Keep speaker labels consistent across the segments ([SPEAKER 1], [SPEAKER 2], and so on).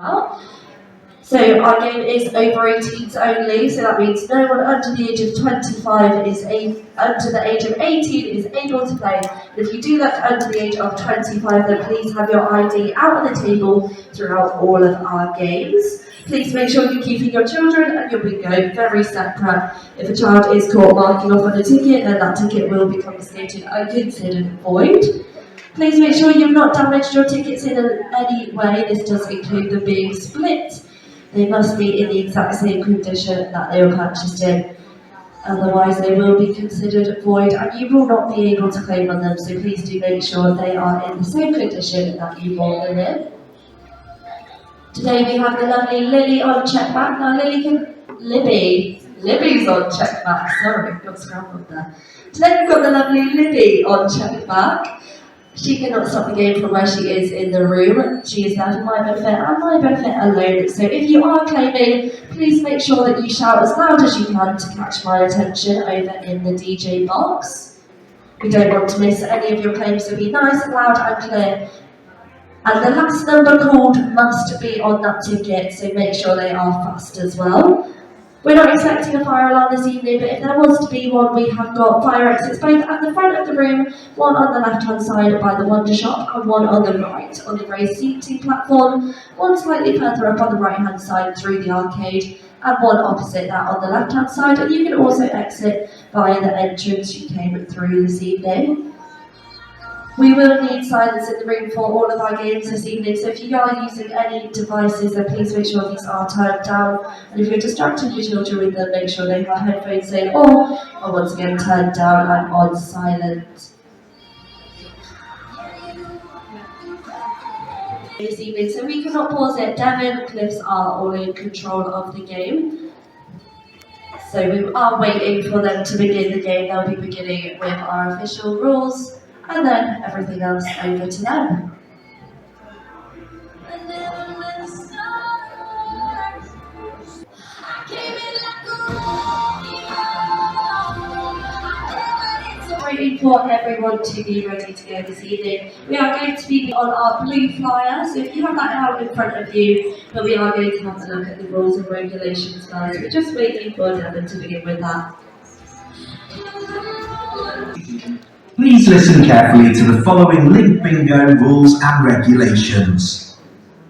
[SPEAKER 1] well. So our game is over 18s only, so that means no one under the age of 25 is under the age of 18 is able to play. And if you do look under the age of 25, then please have your ID out on the table throughout all of our games. Please make sure you're keeping your children and your bingo very separate. If a child is caught marking off on a ticket, then that ticket will be confiscated and considered void. Please make sure you've not damaged your tickets in any way. This does include them being split. They must be in the exact same condition that they were purchased in. Otherwise, they will be considered void and you will not be able to claim on them. So please do make sure they are in the same condition that you bought them in. Today we have the lovely Lily on check back. Now Libby's on check back. Sorry, got scrambled there. Today we've got the lovely Libby on check back. She cannot stop the game from where she is in the room. She is there for my benefit and my benefit alone. So if you are claiming, please make sure that you shout as loud as you can to catch my attention over in the DJ box. We don't want to miss any of your claims, so be nice, loud and clear. And the last number called must be on that ticket, so make sure they are fast as well. We're not expecting a fire alarm this evening, but if there was to be one, we have got fire exits both at the front of the room, one on the left-hand side by the Wonder Shop and one on the right on the raised seating platform, one slightly further up on the right-hand side through the arcade, and one opposite that on the left-hand side. And you can also exit via the entrance you came through this evening. We will need silence in the room for all of our games this evening, so if you are using any devices, then please make sure these are turned down. And if you're distracting your children with them, make sure they have headphones in or are once again turned down and on silent. This evening, so we cannot pause it. Devon Cliffs are all in control of the game. So we are waiting for them to begin the game. They'll be beginning with our official rules, and then everything else over to them. Waiting for everyone to be ready to go this evening. We are going to be on our blue flyer, so if you have that out in front of you, but we are going to have a look at the rules and regulations guys. We're just waiting for Devon to begin with that.
[SPEAKER 2] Please listen carefully to the following Link Bingo rules and regulations.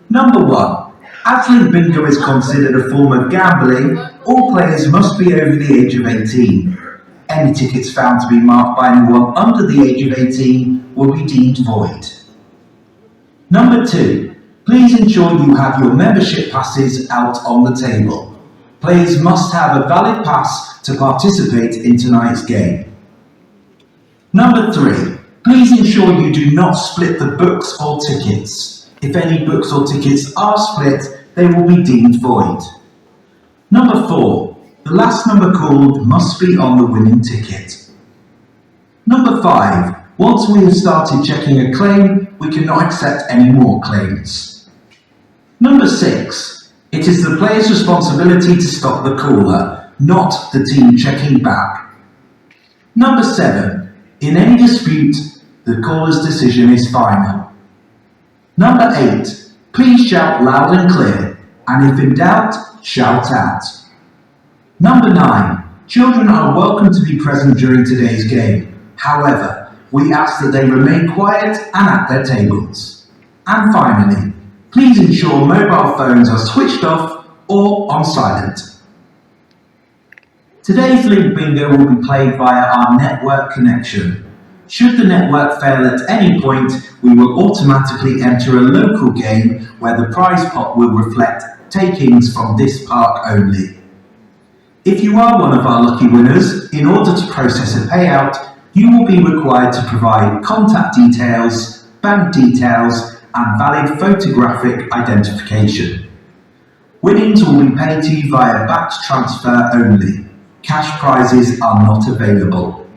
[SPEAKER 2] Number 1. As Link Bingo is considered a form of gambling, all players must be over the age of 18. Any tickets found to be marked by anyone under the age of 18 will be deemed void. Number 2. Please ensure you have your membership passes out on the table. Players must have a valid pass to participate in tonight's game. Number 3. Please ensure you do not split the books or tickets. If any books or tickets are split, they will be deemed void. Number 4. The last number called must be on the winning ticket. Number 5. Once we have started checking a claim, we cannot accept any more claims. Number 6. It is the player's responsibility to stop the caller, not the team checking back. Number 7. In any dispute, the caller's decision is final. Number 8. Please shout loud and clear, and if in doubt, shout out. Number 9. Children are welcome to be present during today's game. However, we ask that they remain quiet and at their tables. And finally, please ensure mobile phones are switched off or on silent. Today's Link Bingo will be played via our network connection. Should the network fail at any point, we will automatically enter a local game where the prize pot will reflect takings from this park only. If you are one of our lucky winners, in order to process a payout, you will be required to provide contact details, bank details, and valid photographic identification. Winnings will be paid to you via backed transfer only. Cash prizes are not available.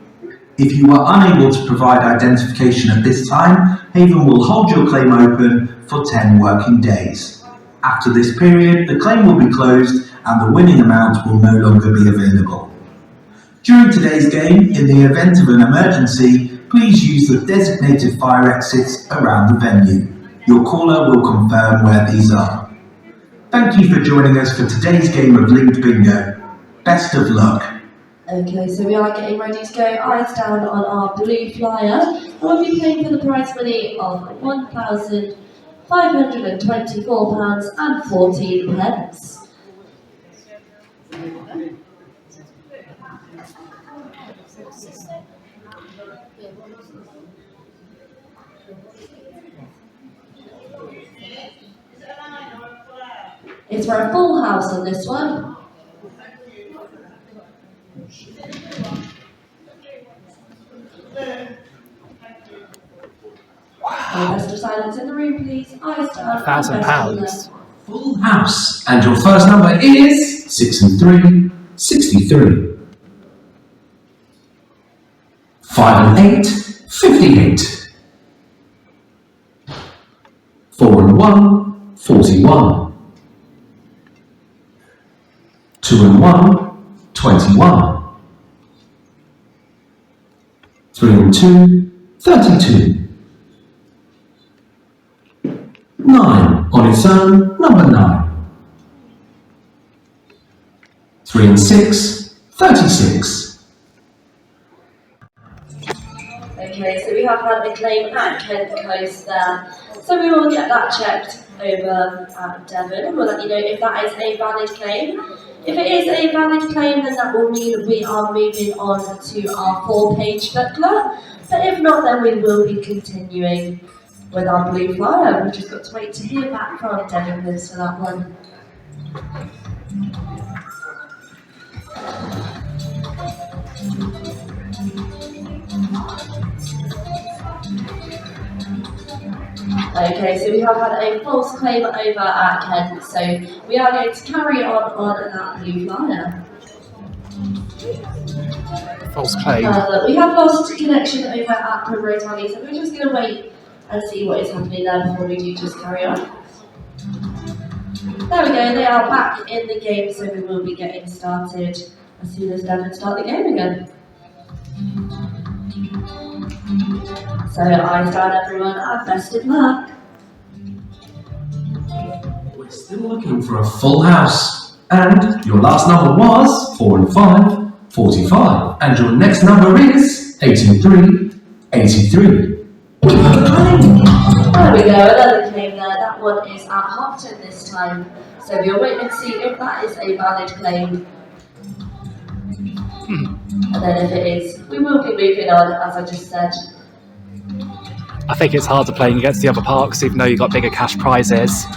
[SPEAKER 2] If you are unable to provide identification at this time, Haven will hold your claim open for 10 working days. After this period, the claim will be closed and the winning amount will no longer be available. During today's game, in the event of an emergency, please use the designated fire exits around the venue. Your caller will confirm where these are. Thank you for joining us for today's game of Linked Bingo. Best of luck.
[SPEAKER 1] Okay, so we are getting ready to go. Eyes down on our blue flyer. And we'll be playing for the prize money of £1,524.14. It's for a full house on this one. Rest of silence in the room, please. Eyes down.
[SPEAKER 3] £1,000.
[SPEAKER 2] Full house. And your first number is 6 and 3, 63. 5 and 8, 58. 4 and 1, 41. 2 and 1, 21. 3 and 2, 32. 9 on its own, number 9. 3 and 6, 36.
[SPEAKER 1] Okay, so we have had a claim at Kent Coast there. So we will get that checked over at Devon, and we'll let you know if that is a valid claim. If it is a valid claim, then that will mean we are moving on to our 4-page booklet. But if not, then we will be continuing with our blue flyer. We've just got to wait to hear back from Devon Cliffs for that one. Okay, so we have had a false claim over at Kent, so we are going to carry on that blue flyer.
[SPEAKER 3] False claim.
[SPEAKER 1] We have lost connection over at Primrose Valley, so we're just going to wait and see what is happening there before we do just carry on. There we go, they are back in the game, so we will be getting started as soon as Devon start the game again. So eyes down everyone, and best of luck.
[SPEAKER 2] We're still looking for a full house. And your last number was 4 and 5, 45. And your next number is 8 and 3, 83.
[SPEAKER 1] There we go, another claim there. That one is at Hopton this time. So we'll wait and see if that is a valid claim. And then if it is, we will be moving on, as I just said.
[SPEAKER 3] I think it's hard to play against the other parks, even though you've got bigger cash prizes.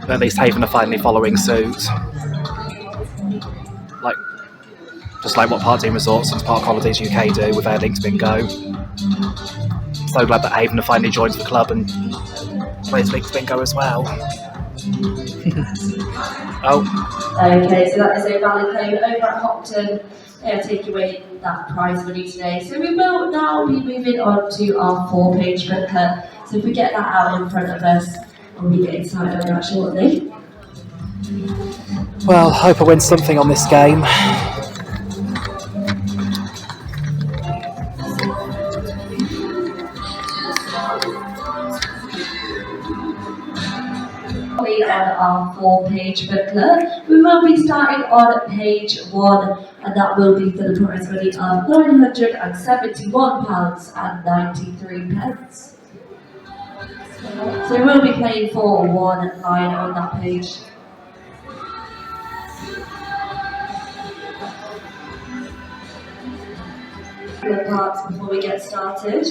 [SPEAKER 3] But at least Haven are finally following suit. Just like what Parkdean Resorts and Park Holidays UK do with their Linked Bingo. So glad that Haven have finally joined the club and plays Linked Bingo as well. Oh.
[SPEAKER 1] Okay, so that is a valid claim over at Hopton. They are taking away that prize money today. So we will now be moving on to our 4-page booklet. So if we get that out in front of us, we'll be getting started on that shortly.
[SPEAKER 3] Well, hope I win something on this game.
[SPEAKER 1] On our 4-page booklet, we will be starting on page 1, and that will be for the prize money of £971.93. So we will be playing for one line on that page. The parts before we get started.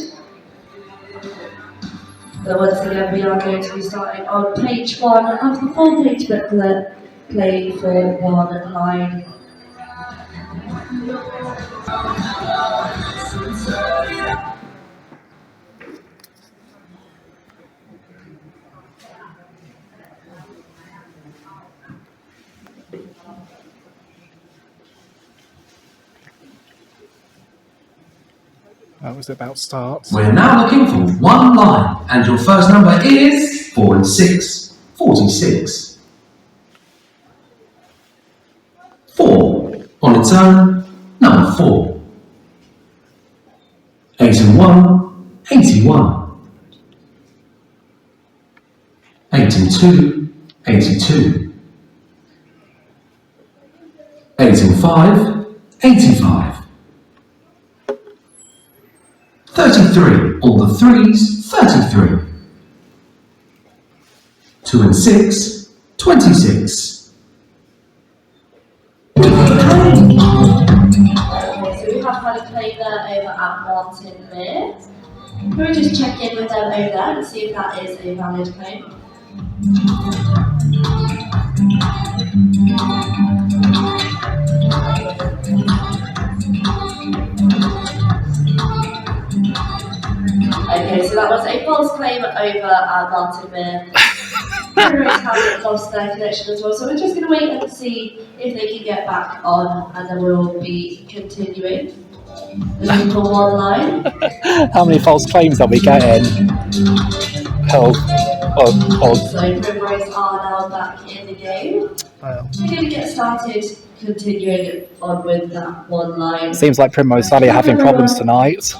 [SPEAKER 1] But once again, we are going to be starting on page 1 of the 4-page booklet, playing for one line.
[SPEAKER 3] That was about start.
[SPEAKER 2] We're now looking for one line, and your first number is 4 and 6, 46. 4 on its own, number 4. 8 and 1, 81. 8 and 2, 82. 8 and 5, 85. 33, all the threes, 33. 2 and 6, 26.
[SPEAKER 1] Okay, so we have had a claim there over at Martin Mere. Can we just check in with them over there and see if that is a valid claim? Okay, so that was a false claim over at Martin Mere. Reverts haven't lost their connection as well, so we're just going to wait and see if they can get back on, and then we'll be continuing. Looking for one line.
[SPEAKER 3] How many false claims are we getting?
[SPEAKER 1] So Primrose are now back in the game.
[SPEAKER 3] Well,
[SPEAKER 1] We're going to get started, continuing on with that one line.
[SPEAKER 3] seems like Primrose Valley are having problems tonight.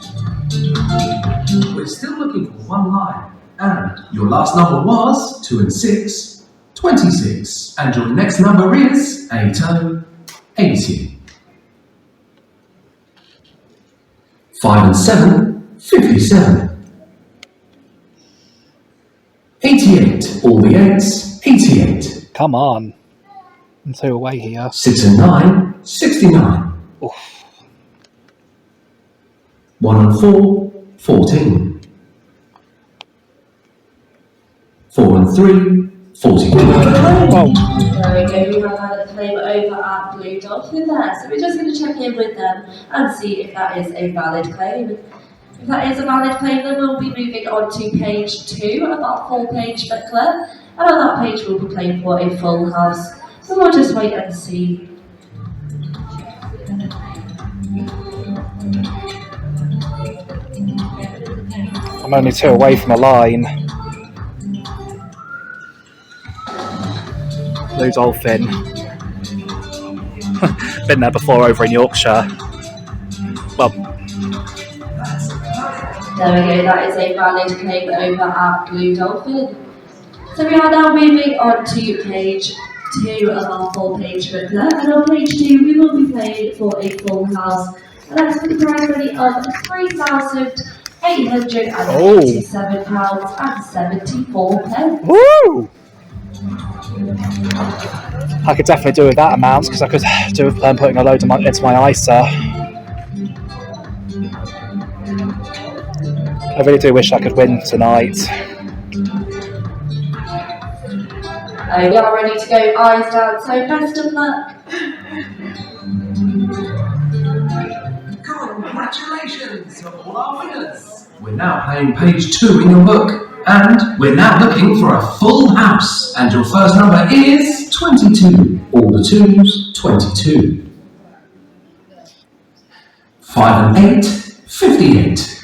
[SPEAKER 2] We're still looking for one line. And your last number was 2 and 6, 26. And your next number is 80, 80. 5 and 7, 57. 88, all the 8s, 88.
[SPEAKER 3] Come on. I'm 2 away here.
[SPEAKER 2] 6 and 9, 69.
[SPEAKER 3] Oof.
[SPEAKER 2] 1 and 4, 14. 4 and 3, 42.
[SPEAKER 3] Whoa.
[SPEAKER 1] There we go, we have had a claim over at Blue Dolphin there, so we're just going to check in with them and see if that is a valid claim. If that is a valid claim, then we'll be moving on to page 2 of our full-page booklet, and on that page we'll be playing for a full house. So we'll just wait and see.
[SPEAKER 3] I'm only 2 away from a line. Blue Dolphin. Been there before over in Yorkshire. Well,
[SPEAKER 1] There we go, that is a valid claim over at Blue Dolphin. So we are now moving on to page 2 of our full-page booklet, and on page 2 we will be playing for a full house, and that's for the prize money of £3,887.74.
[SPEAKER 3] woo! I could definitely do with that amount because I could do with putting a load of into my ISA. I really do wish I could win tonight.
[SPEAKER 1] We are ready to go, eyes down, so best of luck.
[SPEAKER 2] Congratulations to all our winners. We're now playing page 2 in your book. And we're now looking for a full house. And your first number is 22. All the 2s, 22. 5 and 8, 58.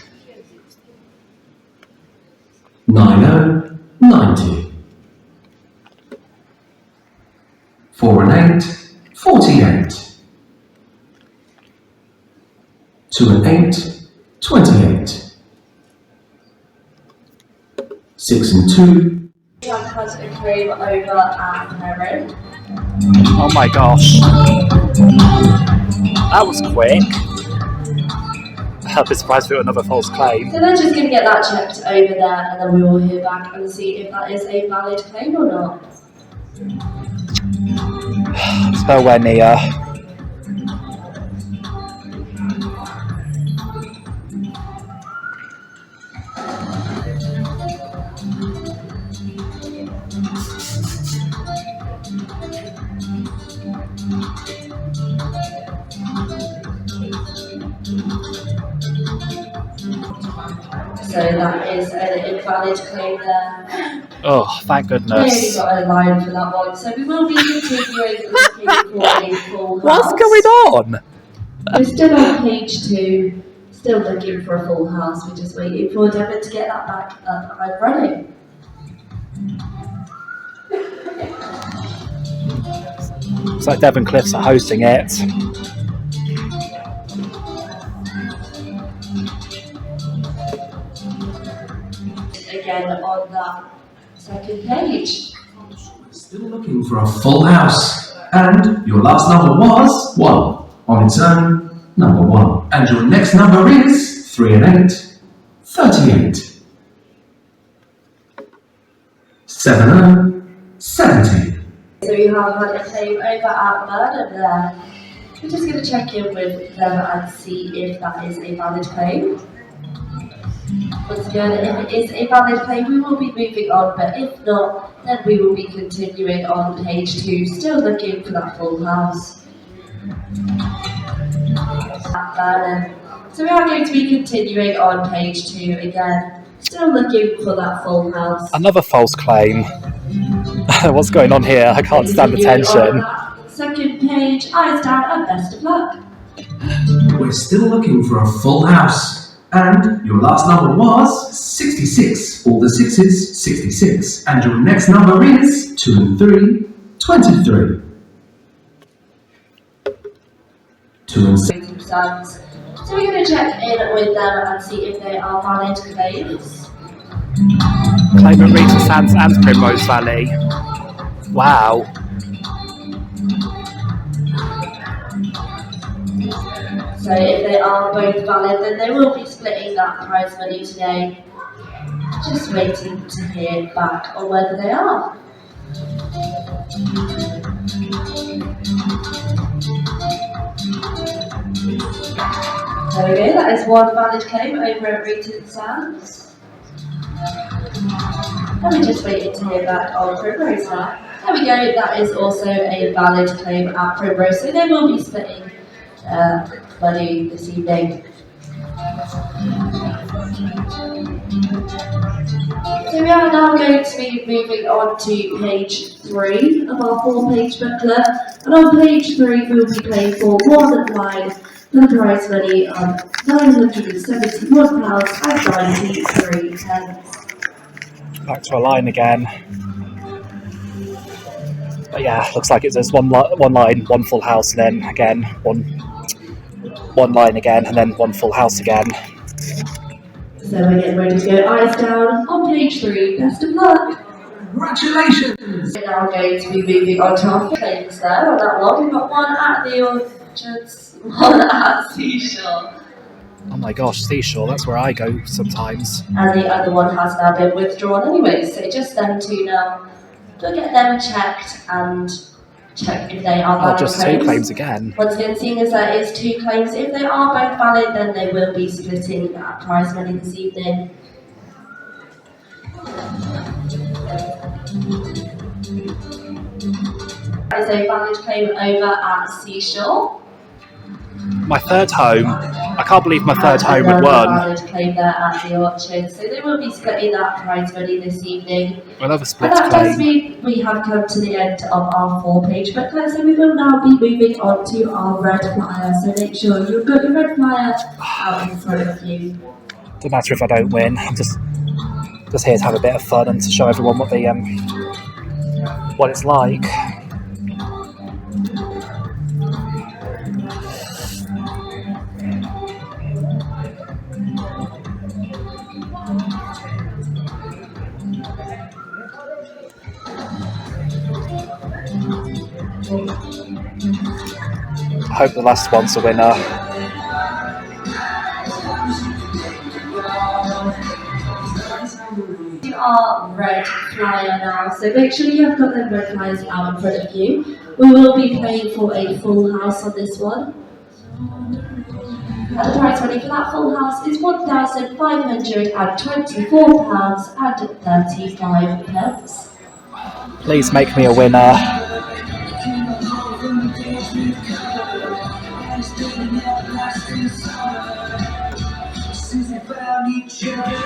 [SPEAKER 2] 90, 90. 4 and 8, 48. 2 and 8, 28. 6 and 2.
[SPEAKER 1] We have had a claim over at Heron.
[SPEAKER 3] Oh my gosh. That was quick. I'll be surprised if it were another false claim.
[SPEAKER 1] So they're just going to get that checked over there, and then we will hear back and see if that is a valid claim or not.
[SPEAKER 3] It's nowhere near.
[SPEAKER 1] So that is an invalid claim there.
[SPEAKER 3] Oh, thank
[SPEAKER 1] We only
[SPEAKER 3] goodness.
[SPEAKER 1] got a line for that one, so we will be continuing looking for a full house.
[SPEAKER 3] What's going on?
[SPEAKER 1] We're still on page 2, still looking for a full house. We're just waiting for Devon to get that back up and running.
[SPEAKER 3] It's like Devon Cliffs are hosting it.
[SPEAKER 1] Again on that Second page.
[SPEAKER 2] Still looking for a full house. And your last number was 1. On its own, number 1. And your next number is 3 and 8, 38. 70, 70.
[SPEAKER 1] So we have had a claim over at Murder there. We're just going to check in with them and see if that is a valid claim. Once again, if it is a valid claim, we will be moving on, but if not, then we will be continuing on page 2, still looking for that full house. So we are going to be continuing on page 2 again, still looking for that full house.
[SPEAKER 3] Another false claim. What's going on here? I can't stand the tension.
[SPEAKER 1] Second page, eyes down and best of luck.
[SPEAKER 2] We're still looking for a full house. And your last number was 66. All the 6s, 66. And your next number is 2 and 3, 23. 2 and 6.
[SPEAKER 1] So we're going to check in with them and see if they are valid claims.
[SPEAKER 3] Claim at Regent Sands and Primrose Valley. Wow.
[SPEAKER 1] So if they are both valid, then they will be splitting that prize money today. Just waiting to hear back on whether they are. There we go, that is one valid claim over at Regent Sands. And we're just waiting to hear back on Primrose now. There we go, that is also a valid claim at Primrose, so they will be splitting money this evening. So we are now going to be moving on to page 3 of our 4-page booklet, and on page 3 we will be playing for one line for the prize money of £971.93.
[SPEAKER 3] Back to a line again. But yeah, looks like it's just one line, one full house, and then again one line again, and then one full house again.
[SPEAKER 1] So we're getting ready to go eyes down on page 3. Best of luck.
[SPEAKER 2] Congratulations!
[SPEAKER 1] We're now going to be moving on to our claims there on that one. We've got one at the Orchards, one at Seashore.
[SPEAKER 3] Oh my gosh, Seashore, that's where I go sometimes.
[SPEAKER 1] And the other one has now been withdrawn anyway, so just them two now. We'll get them checked and check if they are valid
[SPEAKER 3] just
[SPEAKER 1] claims.
[SPEAKER 3] 2 claims again.
[SPEAKER 1] Once again, seeing as there is 2 claims, if they are both valid, then they will be splitting that prize money this evening. That is a valid claim over at Seashore.
[SPEAKER 3] My third home. I can't believe my third home had won.
[SPEAKER 1] Valid claim there at the Orchard, so they will be splitting that prize money this evening.
[SPEAKER 3] Another split
[SPEAKER 1] And that does
[SPEAKER 3] claim.
[SPEAKER 1] mean we have come to the end of our 4-page booklet, so we will now be moving on to our red flyer. So make sure you've got your red flyer out in front of you.
[SPEAKER 3] Doesn't matter if I don't win. I'm just here to have a bit of fun and to show everyone what the what it's like. I hope the last one's a winner.
[SPEAKER 1] Our red flyer now, so make sure you have got them red flyers out in front of you. We will be playing for a full house on this one. And the prize money for that full house is £1,524.35.
[SPEAKER 3] Please make me a winner.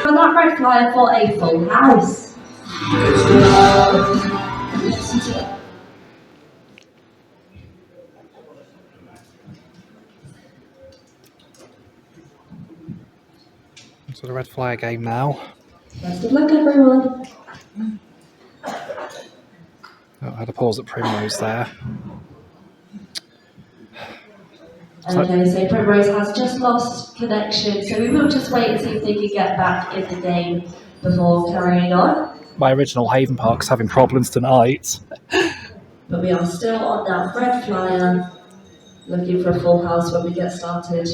[SPEAKER 1] And that red flyer for a full house.
[SPEAKER 3] So the red flyer game now.
[SPEAKER 1] Best of luck, everyone.
[SPEAKER 3] I had a pause at Primrose there.
[SPEAKER 1] Okay, so Primrose has just lost connection, so we will just wait and see if they can get back in the game before carrying on.
[SPEAKER 3] my original Haven Park's having problems tonight.
[SPEAKER 1] But we are still on that red flyer, looking for a full house when we get started.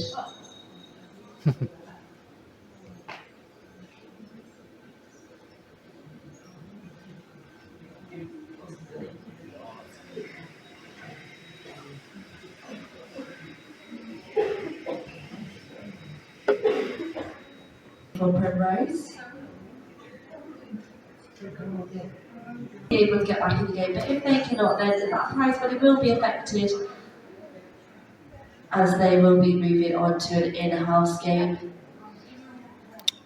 [SPEAKER 1] For Primrose. Be able to get back in the game, but if they cannot, then that prize money will be affected as they will be moving on to an in-house game.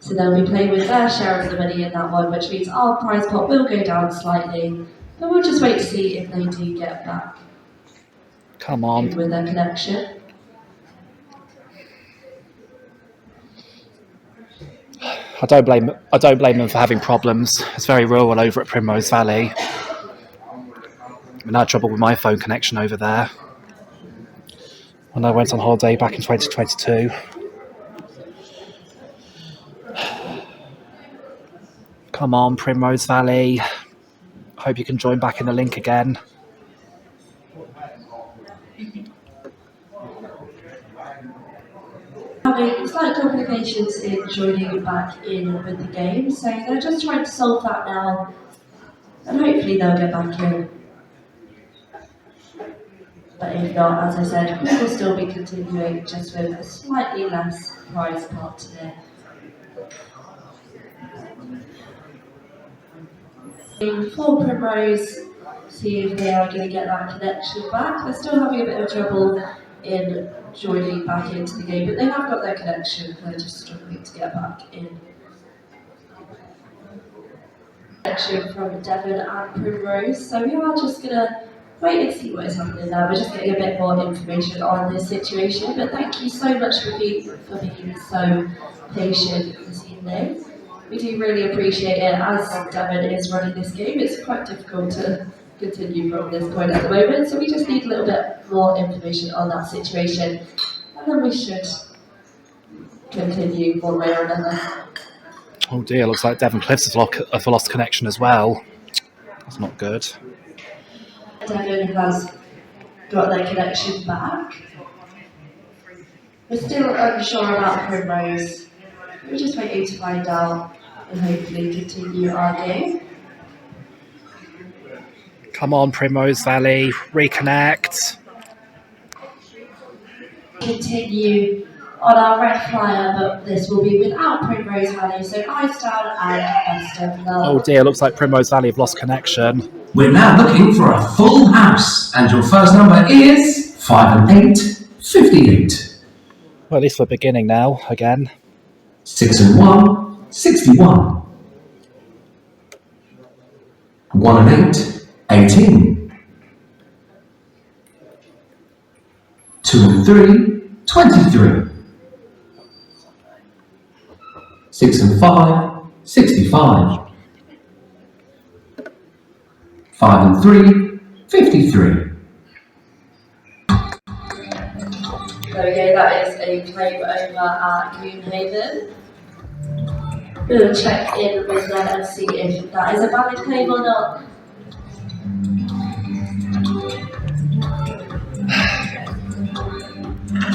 [SPEAKER 1] So they'll be playing with their share of the money in that one, which means our prize pot will go down slightly, but we'll just wait to see if they do get back.
[SPEAKER 3] Come on.
[SPEAKER 1] With their connection.
[SPEAKER 3] I don't blame them for having problems. It's very rural over at Primrose Valley. I had trouble with my phone connection over there when I went on holiday back in 2022. Come on, Primrose Valley. Hope you can join back in the link again.
[SPEAKER 1] Having slight complications in joining back in with the game, so they're just trying to solve that now, and hopefully they'll get back in. But if not, as I said, we will still be continuing just with a slightly less prize pot today. For Primrose, see if they are going to get that connection back. They're still having a bit of trouble in joining back into the game, but they have got their connection. They're just struggling to get back in. Connection from Devon and Primrose, so we are just going to wait and see what is happening there. We're just getting a bit more information on this situation, but thank you so much for being so patient this evening. We do really appreciate it. As Devon is running this game, it's quite difficult to continue from this point at the moment, so we just need a little bit more information on that situation, and then we should continue one way or another.
[SPEAKER 3] Oh dear, looks like Devon Cliffs have lost connection as well. That's not good.
[SPEAKER 1] Devon has got their connection back. We're still unsure about Primrose. We're just waiting to find out and hopefully continue our game.
[SPEAKER 3] Come on, Primrose Valley, reconnect.
[SPEAKER 1] Continue on our red flyer, but this will be without Primrose Valley, so eyes down and best of luck.
[SPEAKER 3] Oh dear, looks like Primrose Valley have lost connection.
[SPEAKER 2] We're now looking for a full house, and your first number is 5 and 8, 58.
[SPEAKER 3] Well, at least we're beginning now, again.
[SPEAKER 2] 6 and 1, 61. 1 and 8, 18. 2 and 3, 23. 6 and 5, 65. 5 and 3, 53.
[SPEAKER 1] There we go, that is a claim over at Coonhaven. We'll check in with them and see if that is a valid claim or not.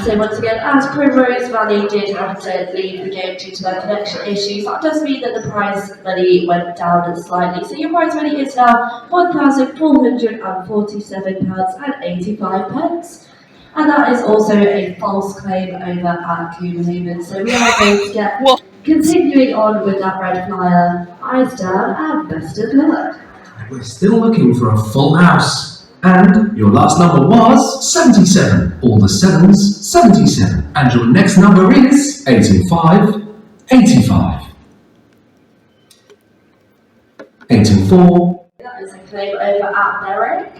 [SPEAKER 1] So once again, as Primrose Valley did have to leave the game due to their connection issues, that does mean that the prize money went down slightly. So your prize money is now £1,447.85. And that is also a false claim over at Coonhaven. So we are going to get continuing on with that red flyer. Eyes down and best of luck.
[SPEAKER 2] We're still looking for a full house. And your last number was 77. All the 7s, 77. And your next number is 8 and 5, 85. 8 and 4.
[SPEAKER 1] That is a claim over at Berwick.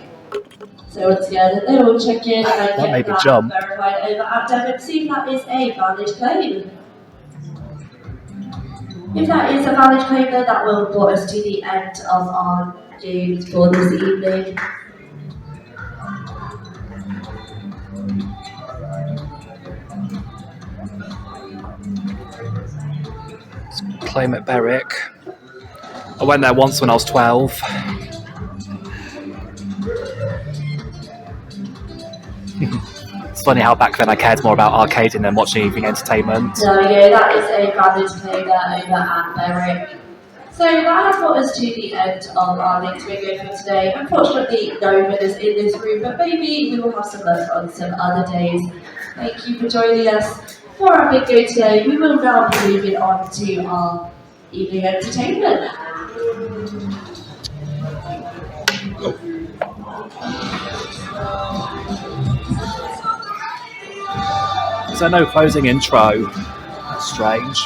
[SPEAKER 1] So once again, they will check in and get that verified over at Devon, see if that is a valid claim. If that is a valid claim, then that will bring us to the end of our games for this evening.
[SPEAKER 3] Claim at Berwick. I went there once when I was 12. It's funny how back then I cared more about arcading than watching evening entertainment.
[SPEAKER 1] There we go, that is a valid play there over at Berwick. So that has brought us to the end of our Linked Bingo for today. Unfortunately, no winners in this room, but maybe we will have some luck on some other days. Thank you for joining us for our bingo today. We will now be moving on to our evening entertainment.
[SPEAKER 3] Is there no closing intro? That's strange.